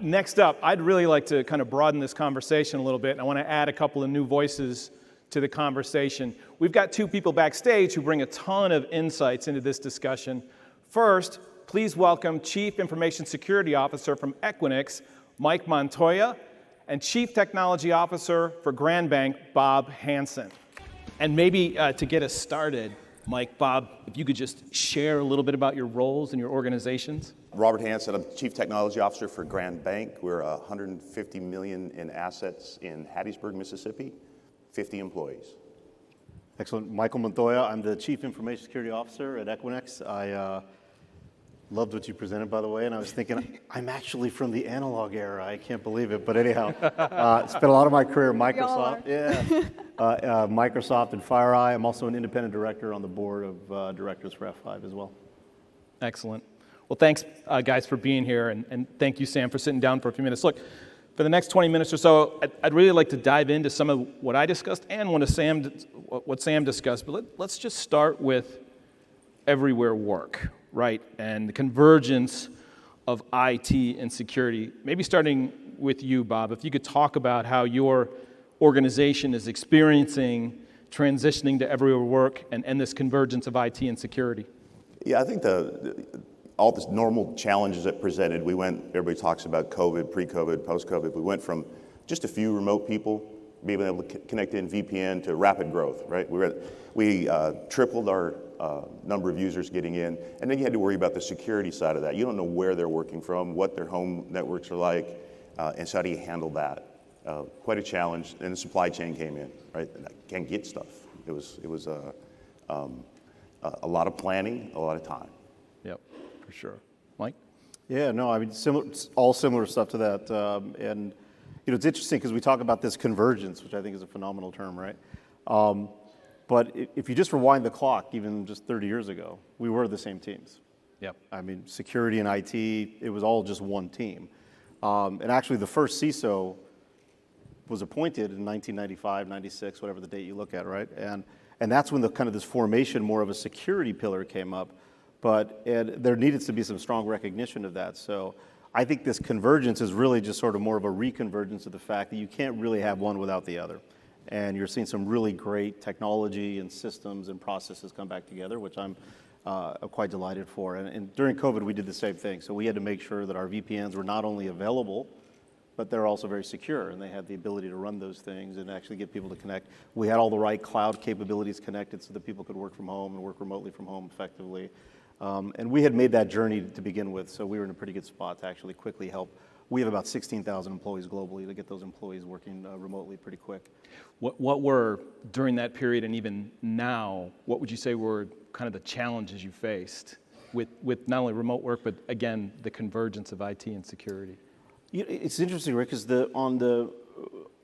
Next up, I'd really like to kind of broaden this conversation a little bit, and I want to add a couple of new voices to the conversation. We've got two people backstage who bring a ton of insights into this discussion. First, please welcome Chief Information Security Officer from Equinix, Mike Montoya, and Chief Technology Officer for Grand Bank, Bob Hanson. And maybe to get us started, Mike, Bob, if you could just share a little bit about your roles and your organizations. Robert Hanson, I'm Chief Technology Officer for Grand Bank. We're $150 million in assets in Hattiesburg, Mississippi, 50 employees. Excellent. Michael Montoya, I'm the Chief Information Security Officer at Equinix. I loved what you presented, by the way, and I was thinking, I'm actually from the analog era. I can't believe it, but anyhow, spent a lot of my career at Microsoft. Microsoft and FireEye. I'm also an independent director on the board of directors for F5 as well. Excellent. Well, thanks, guys, for being here, and thank you, Sam, for sitting down for a few minutes. Look, for the next 20 minutes or so, I'd really like to dive into some of what I discussed and what Sam discussed, but let's just start with everywhere work, right? And the convergence of IT and security. Maybe starting with you, Bob, if you could talk about how your organization is experiencing transitioning to everywhere work and this convergence of IT and security. Yeah, I think all the normal challenges that presented, everybody talks about COVID, pre-COVID, post-COVID. We went from just a few remote people being able to connect in VPN to rapid growth, right? We tripled our number of users getting in, and then you had to worry about the security side of that. You don't know where they're working from, what their home networks are like, and so how do you handle that? Quite a challenge, and the supply chain came in, right? And I can't get stuff. It was a lot of planning, a lot of time. Yep, for sure. Mike? Yeah, no, I mean, all similar stuff to that. And you know, it's interesting because we talk about this convergence, which I think is a phenomenal term, right? But if you just rewind the clock, even just 30 years ago, we were the same teams. Yep. I mean, security and IT, it was all just one team. And actually, the first CISO was appointed in 1995, 96, whatever the date you look at, right? And that's when the kind of this formation, more of a security pillar came up. But there needed to be some strong recognition of that. So I think this convergence is really just sort of more of a reconvergence of the fact that you can't really have one without the other. And you're seeing some really great technology and systems and processes come back together, which I'm quite delighted for. And during COVID, we did the same thing. So we had to make sure that our VPNs were not only available, but they're also very secure, and they had the ability to run those things and actually get people to connect. We had all the right cloud capabilities connected so that people could work from home and work remotely from home effectively. And we had made that journey to begin with, so we were in a pretty good spot to actually quickly help. We have about 16,000 employees globally to get those employees working remotely pretty quick. What were, during that period and even now, what would you say were kind of the challenges you faced with not only remote work, but again, the convergence of IT and security? It's interesting, Rick, because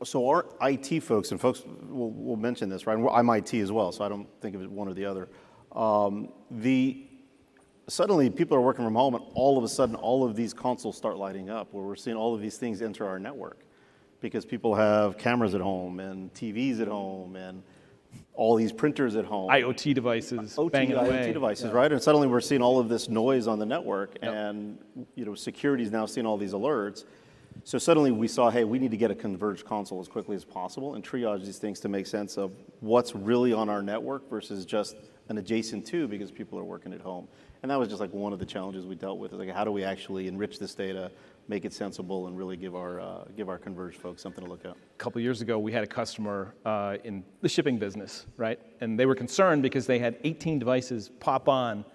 so our IT folks, and folks will mention this, right? I'm IT as well, so I don't think of it one or the other. Suddenly people are working from home, and all of a sudden all of these consoles start lighting up, where we're seeing all of these things enter our network, because people have cameras at home and TVs at home and all these printers at home. IoT devices banging away. IoT devices, right? And suddenly we're seeing all of this noise on the network, and security is now seeing all these alerts. So suddenly we saw, hey, we need to get a converged console as quickly as possible and triage these things to make sense of what's really on our network versus just an adjacent to, because people are working at home. And that was just like one of the challenges we dealt with, is like, how do we actually enrich this data, make it sensible, and really give our converged folks something to look at. A couple years ago, we had a customer in the shipping business, right? And they were concerned because they had 18 devices pop on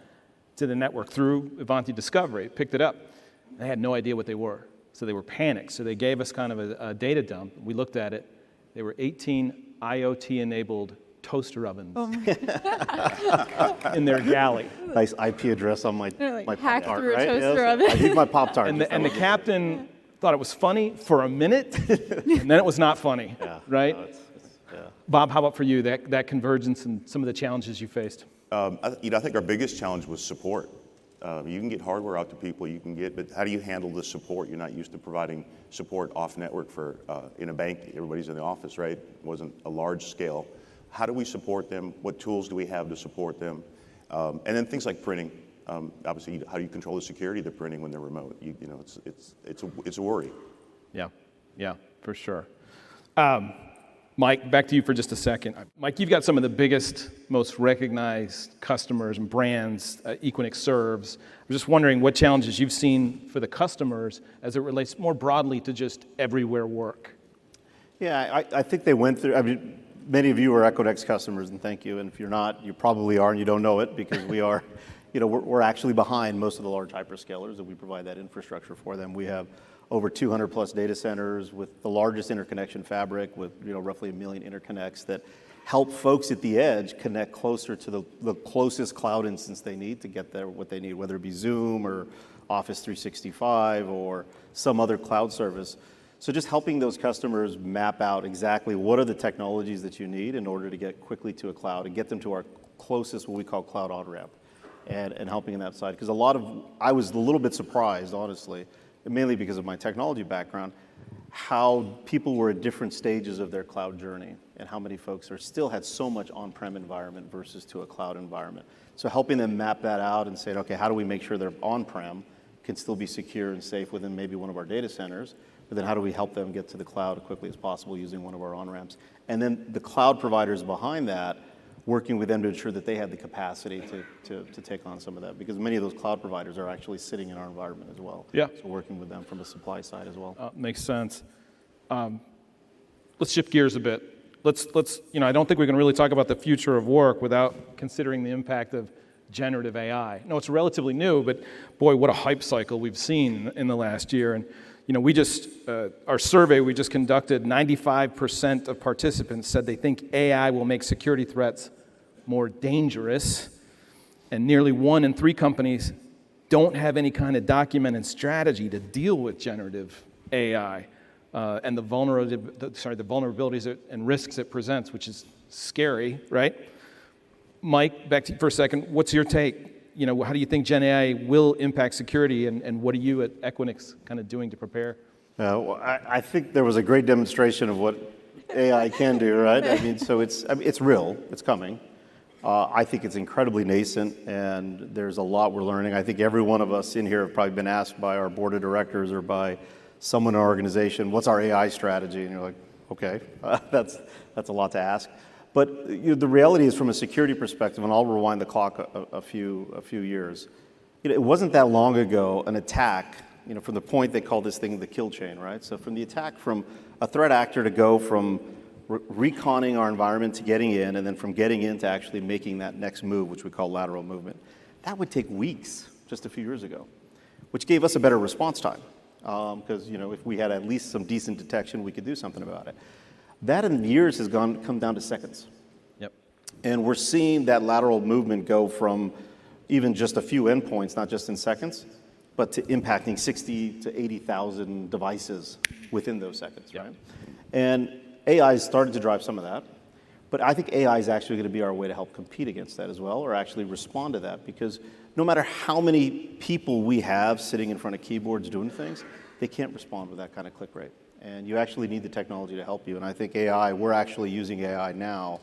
to the network through Ivanti Discovery, picked it up. They had no idea what they were, so they were panicked. So they gave us kind of a data dump. We looked at it. They were 18 IoT-enabled toaster ovens in their galley. Nice IP address on my hacked Pop-Tart, through a right? toaster Yes. oven. I need my Pop-Tart. And the captain thought it was funny for a minute, and then it was not funny, right? No, Bob, how about for you, that convergence and some of the challenges you faced? I think our biggest challenge was support. You can get hardware out to people, but how do you handle the support? You're not used to providing support off network for, in a bank, everybody's in the office, right? It wasn't a large scale. How do we support them? What tools do we have to support them? And then things like printing. Obviously, how do you control the security of the printing when they're remote? It's a worry. Yeah, for sure. Mike, back to you for just a second. Mike, you've got some of the biggest, most recognized customers and brands Equinix serves. I'm just wondering what challenges you've seen for the customers as it relates more broadly to just everywhere work. Yeah, I think they went through, I mean, many of you are Equinix customers, and thank you. And if you're not, you probably are, and you don't know it, because we are, we're actually behind most of the large hyperscalers, and we provide that infrastructure for them. We have over 200 plus data centers with the largest interconnection fabric with roughly 1 million interconnects that help folks at the edge connect closer to the closest cloud instance they need to get there what they need, whether it be Zoom or Office 365 or some other cloud service. So just helping those customers map out exactly what are the technologies that you need in order to get quickly to a cloud and get them to our closest, what we call cloud on-ramp, and helping in that side. Because I was a little bit surprised, honestly, mainly because of my technology background, how people were at different stages of their cloud journey and how many folks still had so much on-prem environment versus to a cloud environment. So helping them map that out and say, okay, how do we make sure their on-prem can still be secure and safe within maybe one of our data centers, but then how do we help them get to the cloud as quickly as possible using one of our on-ramps? And then the cloud providers behind that, working with them to ensure that they have the capacity to take on some of that, because many of those cloud providers are actually sitting in our environment as well. Yeah. So working with them from a supply side as well. Makes sense. Let's shift gears a bit. Let's I don't think we can really talk about the future of work without considering the impact of generative AI. No, it's relatively new, but boy, what a hype cycle we've seen in the last year. And we just, our survey we just conducted, 95% of participants said they think AI will make security threats more dangerous, and nearly 1 in 3 companies don't have any kind of documented strategy to deal with generative AI and the vulnerabilities and risks it presents, which is scary, right? Mike, back to you for a second. What's your take? How do you think Gen AI will impact security, and what are you at Equinix kind of doing to prepare? Well, I think there was a great demonstration of what AI can do, right? I mean, so it's real, it's coming. I think it's incredibly nascent, and there's a lot we're learning. I think every one of us in here have probably been asked by our board of directors or by someone in our organization, what's our AI strategy? And you're like, okay, that's a lot to ask. But the reality is, from a security perspective, and I'll rewind the clock a few years, it wasn't that long ago an attack, from the point they call this thing the kill chain, right? So from the attack from a threat actor to go from reconning our environment to getting in, and then from getting in to actually making that next move, which we call lateral movement, that would take weeks just a few years ago, which gave us a better response time. Because if we had at least some decent detection, we could do something about it. That in years has come down to seconds. Yep. And we're seeing that lateral movement go from even just a few endpoints, not just in seconds, but to impacting 60 to 80,000 devices within those seconds, right? And AI has started to drive some of that. But I think AI is actually going to be our way to help compete against that as well, or actually respond to that, because no matter how many people we have sitting in front of keyboards doing things, they can't respond with that kind of click rate. And you actually need the technology to help you. And I think AI, we're actually using AI now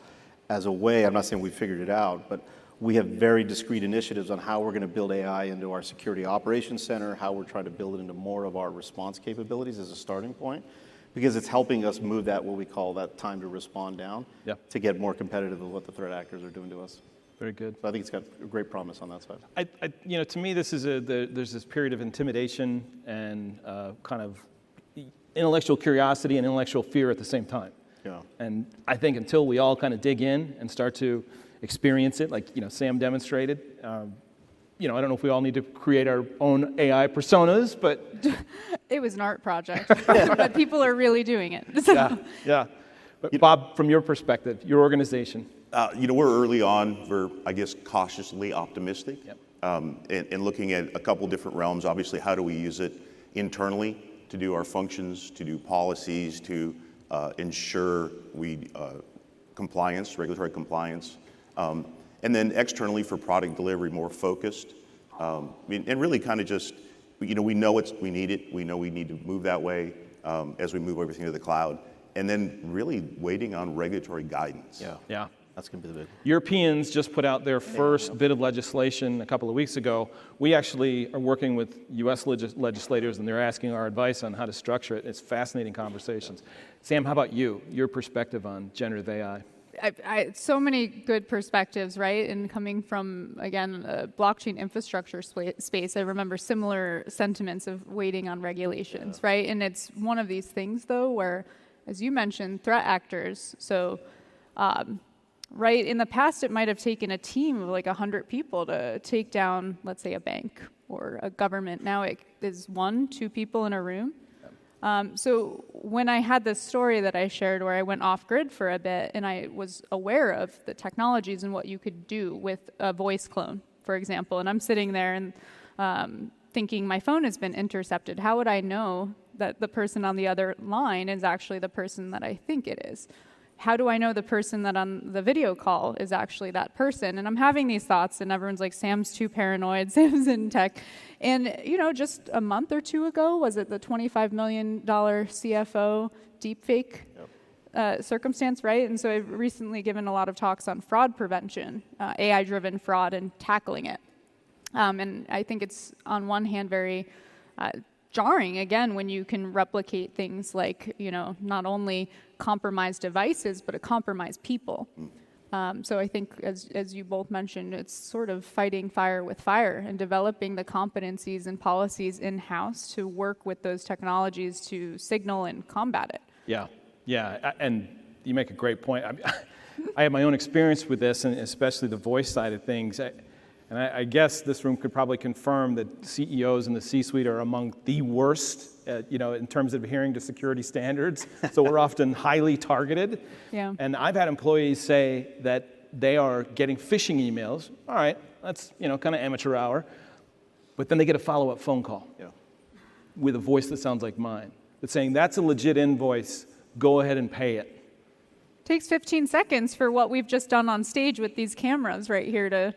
as a way, I'm not saying we figured it out, but we have very discrete initiatives on how we're going to build AI into our security operations center, how we're trying to build it into more of our response capabilities as a starting point, because it's helping us move that, what we call that time to respond down, to get more competitive with what the threat actors are doing to us. Very good. So I think it's got a great promise on that side. To me, this is there's this period of intimidation and kind of intellectual curiosity and intellectual fear at the same time. Yeah. And I think until we all kind of dig in and start to experience it, like Sam demonstrated, I don't know if we all need to create our own AI personas, but it was an art project, but people are really doing it. So. Yeah. But Bob, from your perspective, your organization. We're early on. We're, I guess, cautiously optimistic, Yep. And looking at a couple different realms. Obviously, how do we use it internally to do our functions, to do policies, to ensure regulatory compliance, and then externally for product delivery, more focused, and really kind of just, we know we need it. We know we need to move that way as we move everything to the cloud, and then really waiting on regulatory guidance. Yeah. That's going to be the big one. Europeans just put out their first bit of legislation a couple of weeks ago. We actually are working with US legislators, and they're asking our advice on how to structure it. It's fascinating conversations. Sam, how about you? Your perspective on generative AI? So many good perspectives, right? And coming from, again, a blockchain infrastructure space, I remember similar sentiments of waiting on regulations, right? And it's one of these things, though, where, as you mentioned, threat actors. So, right, in the past, it might have taken a team of like 100 people to take down, let's say, a bank or a government. Now it is 1-2 people in a room. So when I had this story that I shared where I went off grid for a bit and I was aware of the technologies and what you could do with a voice clone, for example, and I'm sitting there and thinking my phone has been intercepted. How would I know that the person on the other line is actually the person that I think it is? How do I know the person that on the video call is actually that person? And I'm having these thoughts, and everyone's like, Sam's too paranoid, Sam's in tech. And, you know, just a month or two ago, was it the $25 million CFO deepfake circumstance, right? And so I've recently given a lot of talks on fraud prevention, AI-driven fraud, and tackling it. And I think it's, on one hand, very jarring, again, when you can replicate things like, you know, not only compromised devices, but compromised people. So I think, as you both mentioned, it's sort of fighting fire with fire and developing the competencies and policies in-house to work with those technologies to signal and combat it. Yeah, and you make a great point. I have my own experience with this, and especially the voice side of things. And I guess this room could probably confirm that CEOs in the C-suite are among the worst, in terms of adhering to security standards. So we're often highly targeted. Yeah. And I've had employees say that they are getting phishing emails. All right, that's kind of amateur hour. But then they get a follow-up phone call with a voice that sounds like mine. That's saying that's a legit invoice. Go ahead and pay it. Takes 15 seconds for what we've just done on stage with these cameras right here to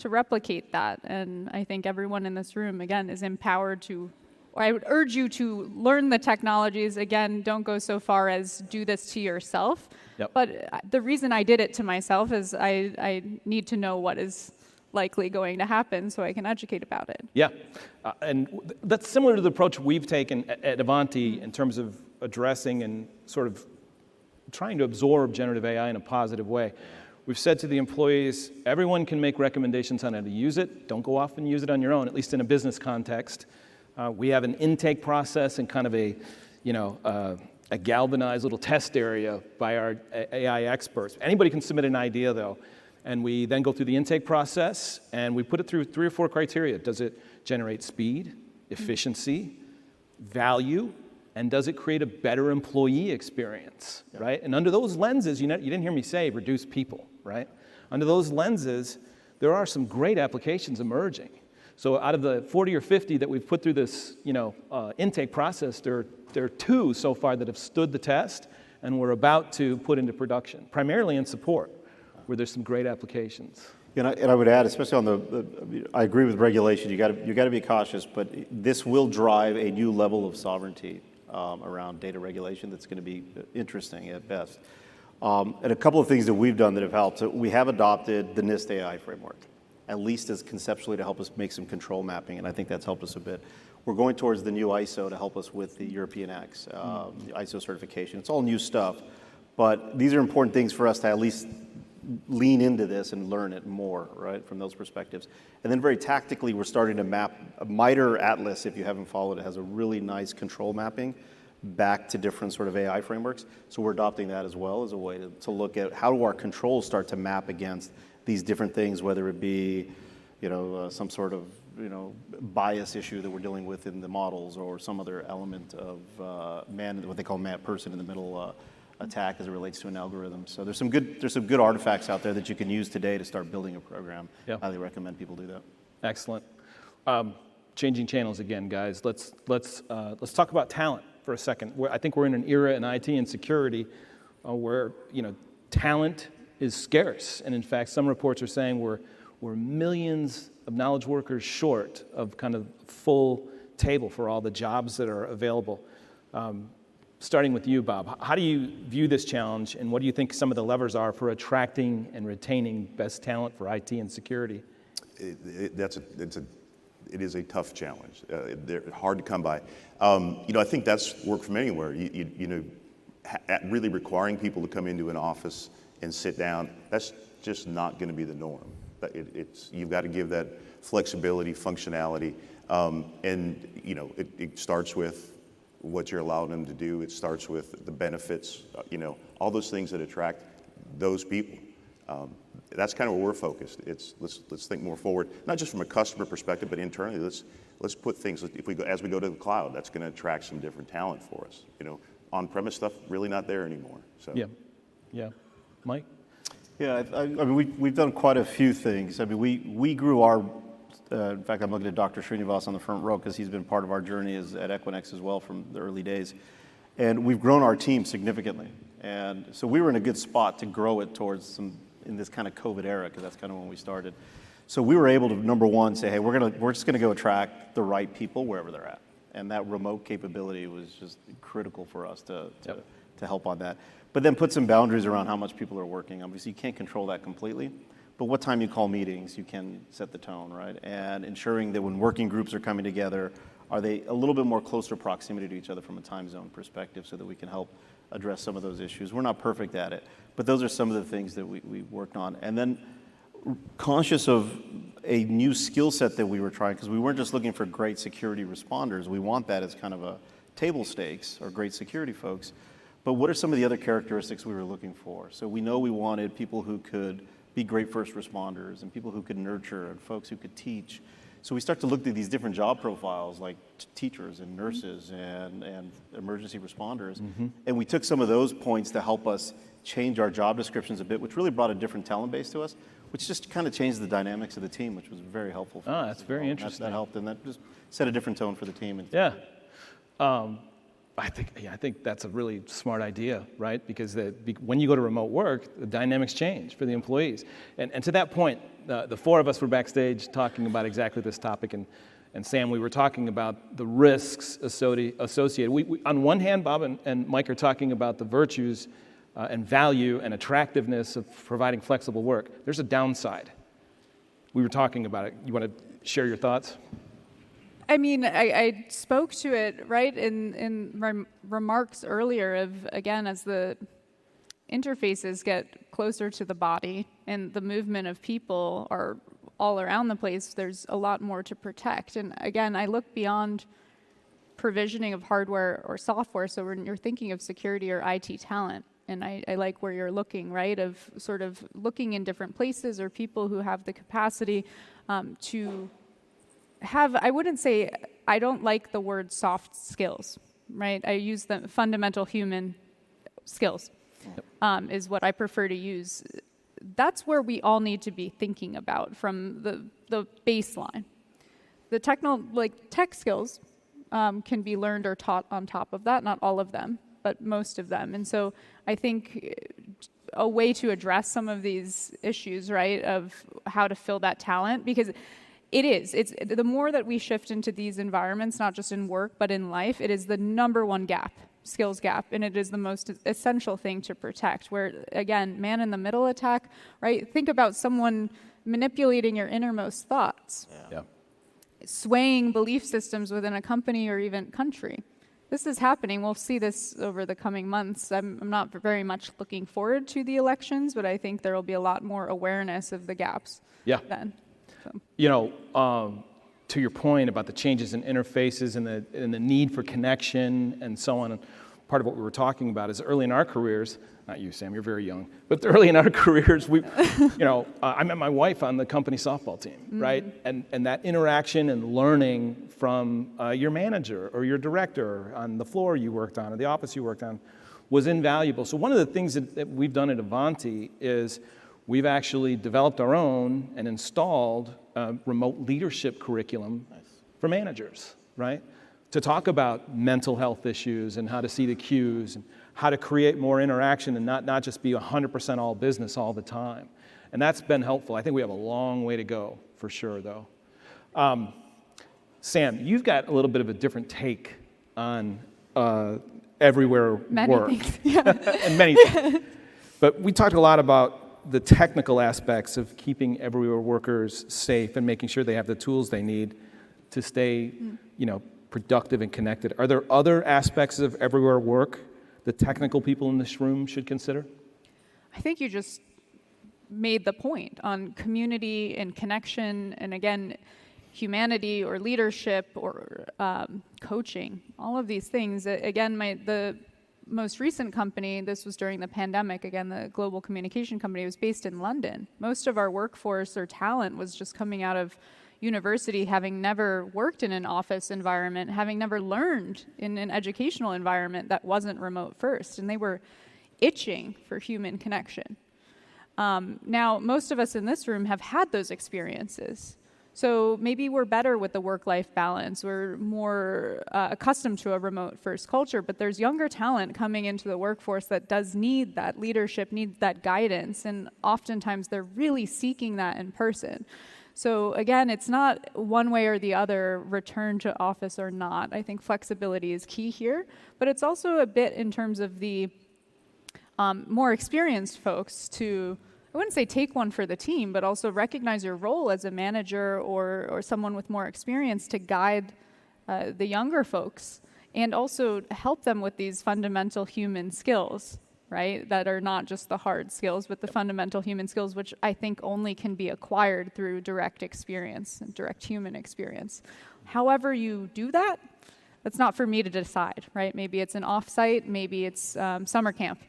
replicate that. And I think everyone in this room, again, is empowered to, or I would urge you to learn the technologies. Again, don't go so far as do this to yourself. Yep. But the reason I did it to myself is I need to know what is likely going to happen so I can educate about it. Yeah, and that's similar to the approach we've taken at Ivanti in terms of addressing and sort of trying to absorb generative AI in a positive way. We've said to the employees, everyone can make recommendations on how to use it. Don't go off and use it on your own, at least in a business context. We have an intake process and kind of a galvanized little test area by our AI experts. Anybody can submit an idea, though. And we then go through the intake process, and we put it through 3 or 4 criteria. Does it generate speed, efficiency, value, and does it create a better employee experience, right? And under those lenses, you didn't hear me say reduce people, right? Under those lenses, there are some great applications emerging. So out of the 40 or 50 that we've put through this, intake process, there are 2 so far that have stood the test, and we're about to put into production, primarily in support, where there's some great applications. And I would add, especially on I agree with regulation. You got to be cautious, but this will drive a new level of sovereignty around data regulation that's going to be interesting at best. And a couple of things that we've done that have helped. So we have adopted the NIST AI framework, at least as conceptually to help us make some control mapping, and I think that's helped us a bit. We're going towards the new ISO to help us with the European X, the ISO certification. It's all new stuff, but these are important things for us to at least lean into this and learn it more, right, from those perspectives. And then very tactically, we're starting to map. MITRE Atlas, if you haven't followed it, has a really nice control mapping back to different sort of AI frameworks. So we're adopting that as well as a way to look at how do our controls start to map against these different things, whether it be, some sort of, bias issue that we're dealing with in the models or some other element of what they call person in the middle attack as it relates to an algorithm. So there's some good artifacts out there that you can use today to start building a program. Yep. Highly recommend people do that. Excellent. Changing channels again, guys. Let's talk about talent for a second. I think we're in an era in IT and security where talent is scarce, and in fact, some reports are saying we're millions of knowledge workers short of kind of full table for all the jobs that are available. starting with you, Bob, how do you view this challenge, and what do you think some of the levers are for attracting and retaining best talent for IT and security? It is a tough challenge. They're hard to come by. I think that's work from anywhere. Really requiring people to come into an office and sit down, that's just not going to be the norm. But you've got to give that flexibility, functionality, and it starts with what you're allowing them to do. It starts with the benefits, all those things that attract those people. That's kind of where we're focused. Let's think more forward, not just from a customer perspective, but internally. Let's put things. As we go to the cloud, that's going to attract some different talent for us. On-premise stuff really not there anymore. So yeah, Mike. Yeah, I mean, we've done quite a few things. I mean, we grew our. In fact, I'm looking at Dr. Srinivas on the front row because he's been part of our journey at Equinix as well from the early days, and we've grown our team significantly. And so we were in a good spot to grow it towards in this kind of COVID era, because that's kind of when we started. So we were able to, number one, say, hey, we're just gonna go attract the right people wherever they're at. And that remote capability was just critical for us to help on that. But then put some boundaries around how much people are working. Obviously, you can't control that completely, but what time you call meetings, you can set the tone, right? And ensuring that when working groups are coming together, are they a little bit more closer proximity to each other from a time zone perspective so that we can help address some of those issues. We're not perfect at it, but those are some of the things that we worked on. And then conscious of a new skill set that we were trying, because we weren't just looking for great security responders. We want that as kind of a table stakes or great security folks. But what are some of the other characteristics we were looking for? So we know we wanted people who could be great first responders and people who could nurture and folks who could teach. So we start to look at these different job profiles like teachers and nurses and emergency responders. And we took some of those points to help us change our job descriptions a bit, which really brought a different talent base to us, which just kind of changed the dynamics of the team, which was very helpful for us. That's very interesting. That helped, and that just set a different tone for the team. Yeah. I think that's a really smart idea, right? Because when you go to remote work, the dynamics change for the employees. And to that point, the four of us were backstage talking about exactly this topic, and Sam, we were talking about the risks associated. We on one hand, Bob and Mike are talking about the virtues and value and attractiveness of providing flexible work. There's a downside. We were talking about it. You want to share your thoughts? I mean, I spoke to it, right, in my remarks earlier of, again, as the interfaces get closer to the body and the movement of people are all around the place, there's a lot more to protect. And again, I look beyond provisioning of hardware or software, so when you're thinking of security or IT talent, and I like where you're looking, right, of sort of looking in different places or people who have the capacity to have, I wouldn't say, I don't like the word soft skills, right? I use the fundamental human skills is what I prefer to use. That's where we all need to be thinking about from the baseline. The tech skills can be learned or taught on top of that, not all of them, but most of them. And so I think a way to address some of these issues, right, of how to fill that talent, because it's the more that we shift into these environments, not just in work, but in life, it is the number one gap, skills gap, and it is the most essential thing to protect, where, again, man in the middle attack, right? Think about someone manipulating your innermost thoughts, swaying belief systems within a company or even country. This is happening. We'll see this over the coming months. I'm not very much looking forward to the elections, but I think there will be a lot more awareness of the gaps then. So. You know, to your point about the changes in interfaces and the need for connection and so on, part of what we were talking about is early in our careers, not you, Sam, you're very young, but early in our careers, I met my wife on the company softball team, right? And that interaction and learning from your manager or your director on the floor you worked on or the office you worked on was invaluable. So one of the things that we've done at Ivanti is we've actually developed our own and installed a remote leadership curriculum for managers, right? To talk about mental health issues and how to see the cues and how to create more interaction and not just be 100% all business all the time. And that's been helpful. I think we have a long way to go, for sure, though. Sam, you've got a little bit of a different take on everywhere Many work. things. Yeah. And many things. But we talked a lot about the technical aspects of keeping everywhere workers safe and making sure they have the tools they need to stay, productive and connected. Are there other aspects of everywhere work the technical people in this room should consider? I think you just made the point on community and connection, and again, humanity or leadership or coaching, all of these things. Again, the most recent company, this was during the pandemic, again, the global communication company, was based in London. Most of our workforce or talent was just coming out of university, having never worked in an office environment, having never learned in an educational environment that wasn't remote first, and they were itching for human connection. Now, most of us in this room have had those experiences. So maybe we're better with the work-life balance. We're more accustomed to a remote-first culture, but there's younger talent coming into the workforce that does need that leadership, needs that guidance, and oftentimes they're really seeking that in person. So again, it's not one way or the other, return to office or not. I think flexibility is key here, but it's also a bit in terms of the more experienced folks to, I wouldn't say take one for the team, but also recognize your role as a manager or someone with more experience to guide the younger folks and also help them with these fundamental human skills, right? That are not just the hard skills, but the fundamental human skills, which I think only can be acquired through direct experience and direct human experience. However you do that, that's not for me to decide, right? Maybe it's an offsite, maybe it's summer camp.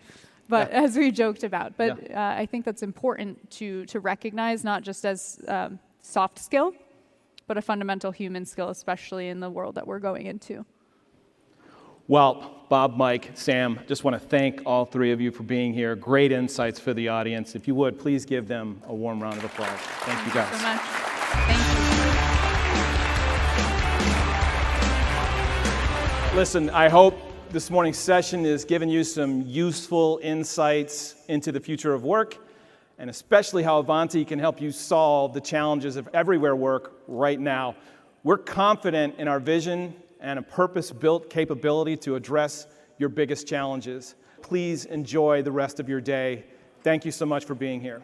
But as we joked about, but I think that's important to recognize, not just as soft skill, but a fundamental human skill, especially in the world that we're going into. Well, Bob, Mike, Sam, just want to thank all three of you for being here. Great insights for the audience. If you would, please give them a warm round of applause. Thank you, guys. Thank you so much. Thank you. Listen, I hope this morning's session has given you some useful insights into the future of work, and especially how Ivanti can help you solve the challenges of everywhere work right now. We're confident in our vision and a purpose-built capability to address your biggest challenges. Please enjoy the rest of your day. Thank you so much for being here.